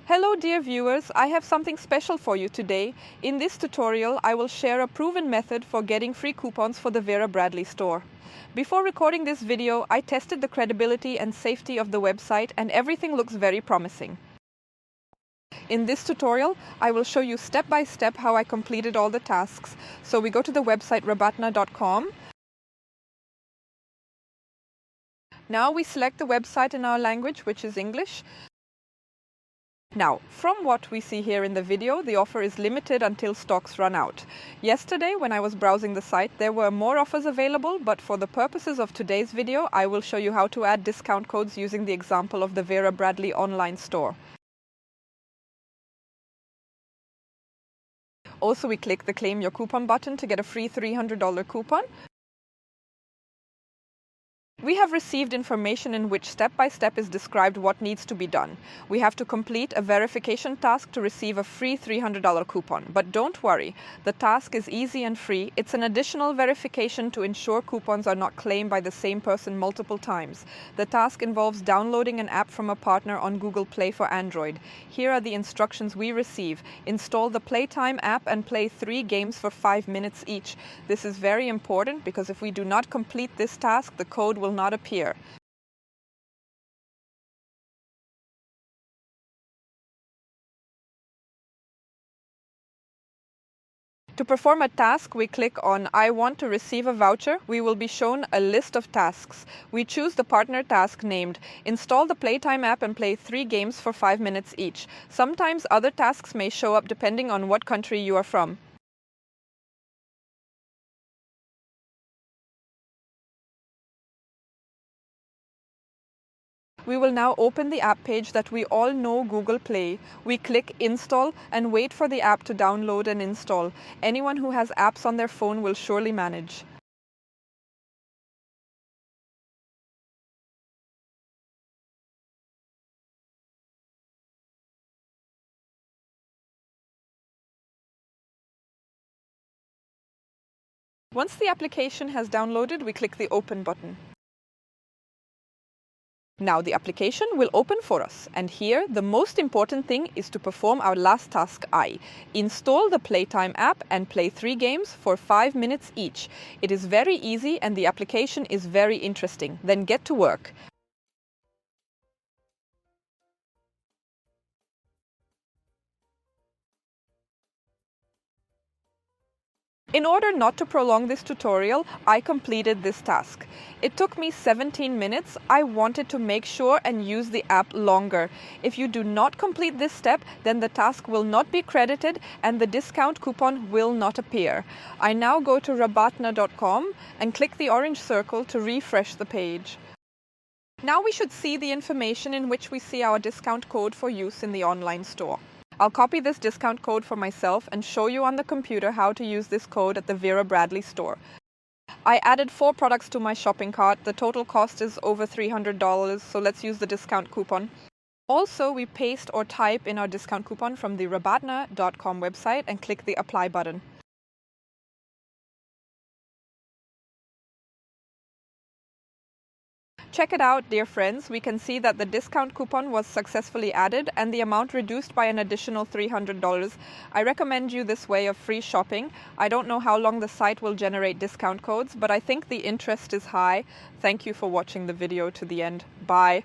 Hello dear viewers, I have something special for you today. In this tutorial, I will share a proven method for getting free coupons for the Vera Bradley store. Before recording this video, I tested the credibility and safety of the website and everything looks very promising. In this tutorial, I will show you step by step how I completed all the tasks. So we go to the website rabatna.com. Now we select the website in our language, which is English. Now, from what we see here in the video, the offer is limited until stocks run out. Yesterday, when I was browsing the site, there were more offers available, but for the purposes of today's video, I will show you how to add discount codes using the example of the Vera Bradley online store. Also, we click the Claim Your Coupon button to get a free $300 coupon. We have received information in which step by step is described what needs to be done. We have to complete a verification task to receive a free $300 coupon. But don't worry, the task is easy and free. It's an additional verification to ensure coupons are not claimed by the same person multiple times. The task involves downloading an app from a partner on Google Play for Android. Here are the instructions we receive. Install the Playtime app and play 3 games for 5 minutes each. This is very important because if we do not complete this task, the code will not appear. To perform a task, we click on I want to receive a voucher. We will be shown a list of tasks. We choose the partner task named Install the Playtime app and play 3 games for 5 minutes each. Sometimes other tasks may show up depending on what country you are from. We will now open the app page that we all know, Google Play. We click Install and wait for the app to download and install. Anyone who has apps on their phone will surely manage. Once the application has downloaded, we click the Open button. Now the application will open for us, and here the most important thing is to perform our last task I. Install the Playtime app and play 3 games for 5 minutes each. It is very easy and the application is very interesting. Then get to work. In order not to prolong this tutorial, I completed this task. It took me 17 minutes. I wanted to make sure and use the app longer. If you do not complete this step, then the task will not be credited and the discount coupon will not appear. I now go to rabatna.com and click the orange circle to refresh the page. Now we should see the information in which we see our discount code for use in the online store. I'll copy this discount code for myself and show you on the computer how to use this code at the Vera Bradley store. I added 4 products to my shopping cart. The total cost is over $300, so let's use the discount coupon. Also, we paste or type in our discount coupon from the rabatna.com website and click the Apply button. Check it out, dear friends. We can see that the discount coupon was successfully added and the amount reduced by an additional $300. I recommend you this way of free shopping. I don't know how long the site will generate discount codes, but I think the interest is high. Thank you for watching the video to the end. Bye.